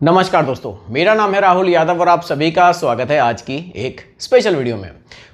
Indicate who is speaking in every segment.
Speaker 1: नमस्कार दोस्तों, मेरा नाम है राहुल यादव और आप सभी का स्वागत है आज की एक स्पेशल वीडियो में।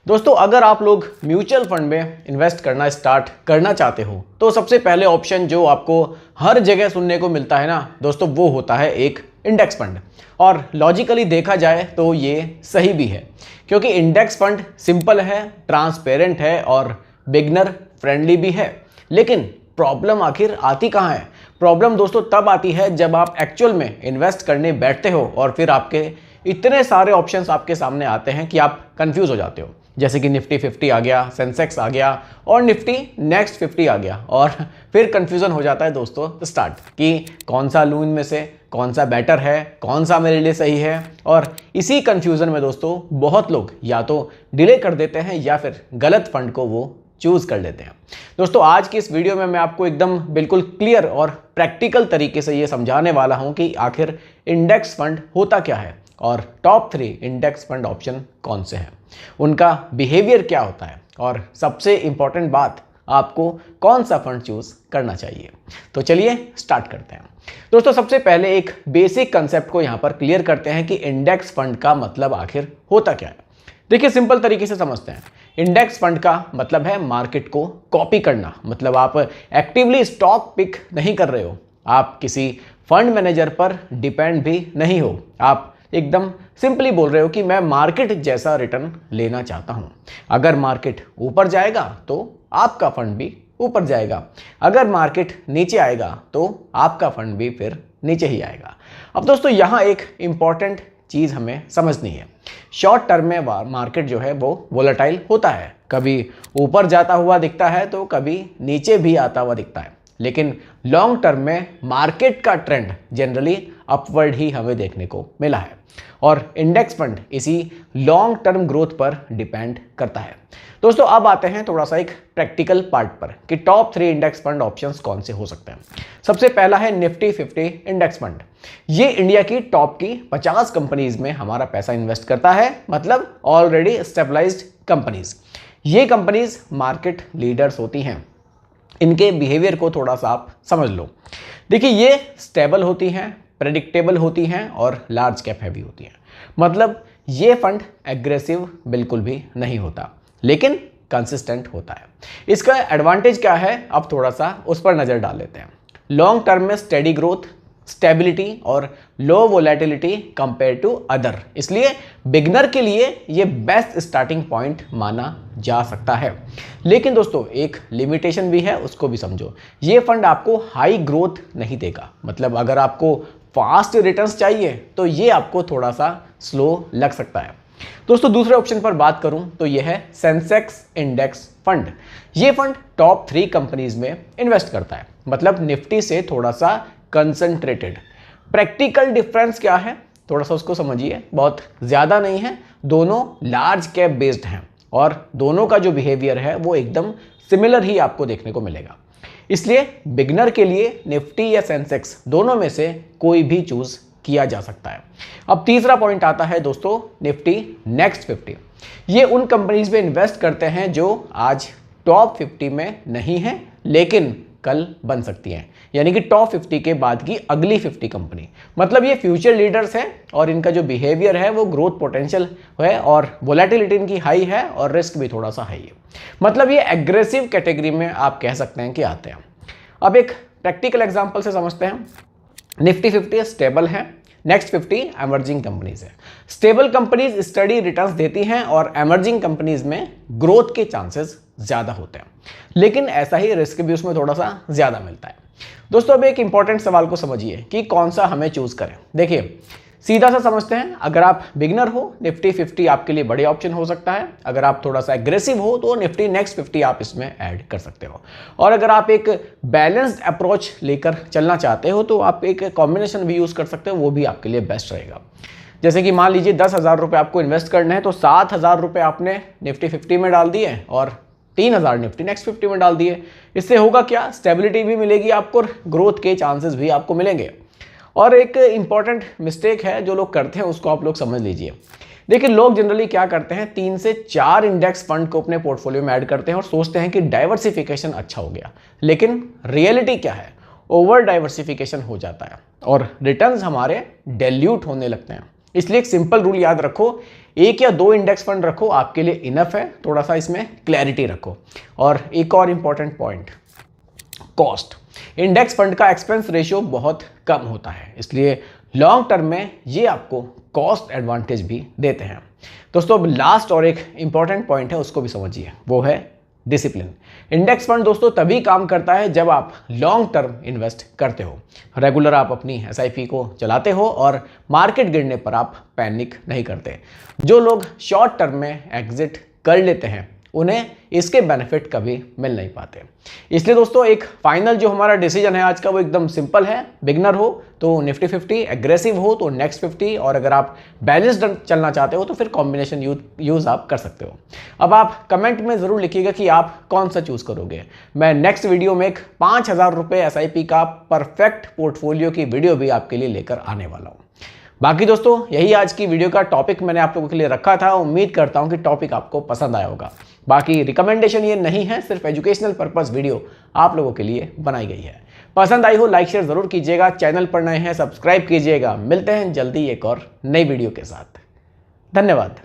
Speaker 1: दोस्तों, अगर आप लोग म्यूचुअल फंड में इन्वेस्ट करना स्टार्ट करना चाहते हो तो सबसे पहले ऑप्शन जो आपको हर जगह सुनने को मिलता है ना दोस्तों, वो होता है एक इंडेक्स फंड। और लॉजिकली देखा जाए तो ये सही भी है, क्योंकि इंडेक्स फंड सिंपल है, ट्रांसपेरेंट है और बिगनर फ्रेंडली भी है। लेकिन प्रॉब्लम आखिर आती कहाँ है? प्रॉब्लम दोस्तों तब आती है जब आप एक्चुअल में इन्वेस्ट करने बैठते हो और फिर आपके इतने सारे ऑप्शंस आपके सामने आते हैं कि आप कंफ्यूज हो जाते हो। जैसे कि निफ्टी 50 आ गया, सेंसेक्स आ गया और निफ्टी नेक्स्ट 50 आ गया, और फिर कंफ्यूजन हो जाता है दोस्तों स्टार्ट कि कौन सा लूँ इनमें से, कौन सा बेटर है, कौन सा मेरे लिए सही है। और इसी कंफ्यूजन में दोस्तों बहुत लोग या तो डिले कर देते हैं या फिर गलत फंड को वो चूज कर लेते हैं। दोस्तों, आज की इस वीडियो में मैं आपको एकदम बिल्कुल क्लियर और प्रैक्टिकल तरीके से ये समझाने वाला हूं कि आखिर इंडेक्स फंड होता क्या है और टॉप 3 इंडेक्स फंड ऑप्शन कौन से हैं, उनका बिहेवियर क्या होता है और सबसे इंपॉर्टेंट बात, आपको कौन सा फंड चूज करना चाहिए। तो चलिए स्टार्ट करते हैं। दोस्तों, सबसे पहले एक बेसिक कंसेप्ट को यहाँ पर क्लियर करते हैं कि इंडेक्स फंड का मतलब आखिर होता क्या है। देखिए, सिंपल तरीके से समझते हैं। इंडेक्स फंड का मतलब है मार्केट को कॉपी करना। मतलब आप एक्टिवली स्टॉक पिक नहीं कर रहे हो, आप किसी फंड मैनेजर पर डिपेंड भी नहीं हो, आप एकदम सिंपली बोल रहे हो कि मैं मार्केट जैसा रिटर्न लेना चाहता हूं। अगर मार्केट ऊपर जाएगा तो आपका फंड भी ऊपर जाएगा, अगर मार्केट नीचे आएगा तो आपका फंड भी फिर नीचे ही आएगा। अब दोस्तों, यहाँ एक इंपॉर्टेंट चीज़ हमें समझनी है। शॉर्ट टर्म में मार्केट जो है वो वोलेटाइल होता है, कभी ऊपर जाता हुआ दिखता है तो कभी नीचे भी आता हुआ दिखता है। लेकिन लॉन्ग टर्म में मार्केट का ट्रेंड जनरली अपवर्ड ही हमें देखने को मिला है और इंडेक्स फंड इसी लॉन्ग टर्म ग्रोथ पर डिपेंड करता है। दोस्तों, अब आते हैं थोड़ा सा एक प्रैक्टिकल पार्ट पर कि टॉप 3 इंडेक्स फंड ऑप्शंस कौन से हो सकते हैं। सबसे पहला है निफ्टी 50 इंडेक्स फंड। ये इंडिया की टॉप की 50 कंपनीज में हमारा पैसा इन्वेस्ट करता है, मतलब ऑलरेडी स्टेबलाइज्ड कंपनीज। ये कंपनीज मार्केट लीडर्स होती हैं। इनके बिहेवियर को थोड़ा सा आप समझ लो। देखिए, ये स्टेबल होती हैं, प्रेडिक्टेबल होती हैं और लार्ज कैप हैवी होती हैं। मतलब ये फंड एग्रेसिव बिल्कुल भी नहीं होता, लेकिन कंसिस्टेंट होता है। इसका एडवांटेज क्या है, अब थोड़ा सा उस पर नज़र डाल लेते हैं। लॉन्ग टर्म में स्टेडी ग्रोथ, स्टेबिलिटी और लो वोलेटिलिटी कंपेयर टू अदर, इसलिए बिगनर के लिए ये बेस्ट स्टार्टिंग पॉइंट माना जा सकता है। लेकिन दोस्तों, एक लिमिटेशन भी है, उसको भी समझो। ये फंड आपको हाई ग्रोथ नहीं देगा। मतलब अगर आपको फास्ट रिटर्न्स चाहिए तो ये आपको थोड़ा सा स्लो लग सकता है। दोस्तों, दूसरे ऑप्शन पर बात करूं तो यह है सेंसेक्स इंडेक्स फंड। ये फंड टॉप 3 कंपनीज में इन्वेस्ट करता है, मतलब निफ्टी से थोड़ा सा कंसंट्रेटेड। प्रैक्टिकल डिफरेंस क्या है, थोड़ा सा उसको समझिए, बहुत ज़्यादा नहीं है। दोनों लार्ज कैप बेस्ड हैं और दोनों का जो बिहेवियर है वो एकदम सिमिलर ही आपको देखने को मिलेगा। इसलिए बिगनर के लिए निफ्टी या सेंसेक्स दोनों में से कोई भी चूज किया जा सकता है। अब तीसरा पॉइंट आता है दोस्तों, निफ्टी नेक्स्ट 50। ये उन कंपनीज में इन्वेस्ट करते हैं जो आज टॉप 50 में नहीं है लेकिन कल बन सकती हैं, यानी कि टॉप 50 के बाद की अगली 50 कंपनी। मतलब ये फ्यूचर लीडर्स हैं और इनका जो बिहेवियर है वो ग्रोथ पोटेंशियल है और वोलेटिलिटी इनकी हाई है और रिस्क भी थोड़ा सा हाई है। मतलब ये एग्रेसिव कैटेगरी में आप कह सकते हैं कि आते हैं। अब एक प्रैक्टिकल एग्जांपल से समझते हैं। निफ्टी 50 स्टेबल है, नेक्स्ट 50 एमर्जिंग कंपनीज है। स्टेबल कंपनीज स्टडी रिटर्न्स देती हैं और एमर्जिंग कंपनीज में ग्रोथ के चांसेस ज़्यादा होते हैं, लेकिन ऐसा ही रिस्क भी उसमें थोड़ा सा ज़्यादा मिलता है। दोस्तों, अब एक इंपॉर्टेंट सवाल को समझिए कि कौन सा हमें चूज़ करें। देखिए, सीधा सा समझते हैं। अगर आप बिगनर हो, निफ्टी 50 आपके लिए बढ़िया ऑप्शन हो सकता है। अगर आप थोड़ा सा एग्रेसिव हो तो निफ्टी नेक्स्ट 50 आप इसमें ऐड कर सकते हो। और अगर आप एक बैलेंस्ड अप्रोच लेकर चलना चाहते हो तो आप एक कॉम्बिनेशन भी यूज़ कर सकते हो, वो भी आपके लिए बेस्ट रहेगा। जैसे कि मान लीजिए 10,000 रुपये आपको इन्वेस्ट करने हैं तो 7,000 रुपये आपने निफ्टी 50 में डाल दिए और 3,000 निफ्टी नेक्स्ट 50 में डाल दिए। इससे होगा क्या, स्टेबिलिटी भी मिलेगी आपको और ग्रोथ के चांसेस भी आपको मिलेंगे। और एक इंपॉर्टेंट मिस्टेक है जो लोग करते हैं, उसको आप लोग समझ लीजिए। देखिए, लोग जनरली क्या करते हैं, 3 से 4 इंडेक्स फंड को अपने पोर्टफोलियो में ऐड करते हैं और सोचते हैं कि डाइवर्सिफिकेशन अच्छा हो गया। लेकिन रियलिटी क्या है, ओवर डाइवर्सिफिकेशन हो जाता है। और रिटर्न्स हमारे डेल्यूट होने लगते हैं। इसलिए एक सिंपल रूल याद रखो, 1 या 2 इंडेक्स फंड रखो, आपके लिए इनफ है। थोड़ा सा इसमें क्लैरिटी रखो। और एक और important point, cost. Index fund का एक्सपेंस रेशियो बहुत कम होता है, इसलिए लॉन्ग टर्म में ये आपको कॉस्ट एडवांटेज भी देते हैं। दोस्तों अब लास्ट और एक इंपॉर्टेंट पॉइंट है, उसको भी समझिए, वो है डिसिप्लिन। इंडेक्स फंड दोस्तों तभी काम करता है जब आप लॉन्ग टर्म इन्वेस्ट करते हो, रेगुलर आप अपनी SIP को चलाते हो और मार्केट गिरने पर आप पैनिक नहीं करते। जो लोग शॉर्ट टर्म में एग्जिट कर लेते हैं उन्हें इसके बेनिफिट कभी मिल नहीं पाते। इसलिए दोस्तों एक फाइनल जो हमारा डिसीजन है आज का वो एकदम सिंपल है। बिगनर हो तो निफ्टी 50, एग्रेसिव हो तो नेक्स्ट 50, और अगर आप बैलेंस्ड चलना चाहते हो तो फिर कॉम्बिनेशन यूज आप कर सकते हो। अब आप कमेंट में ज़रूर लिखिएगा कि आप कौन सा चूज़ करोगे। मैं नेक्स्ट वीडियो में एक 5,000 रुपये SIP का परफेक्ट पोर्टफोलियो की वीडियो भी आपके लिए लेकर आने वाला हूँ। बाकी दोस्तों यही आज की वीडियो का टॉपिक मैंने आप लोगों के लिए रखा था। उम्मीद करता हूं कि टॉपिक आपको पसंद आया होगा। बाकी रिकमेंडेशन ये नहीं है, सिर्फ एजुकेशनल पर्पस वीडियो आप लोगों के लिए बनाई गई है। पसंद आई हो लाइक शेयर जरूर कीजिएगा, चैनल पर नए हैं सब्सक्राइब कीजिएगा। मिलते हैं जल्दी एक और नई वीडियो के साथ। धन्यवाद।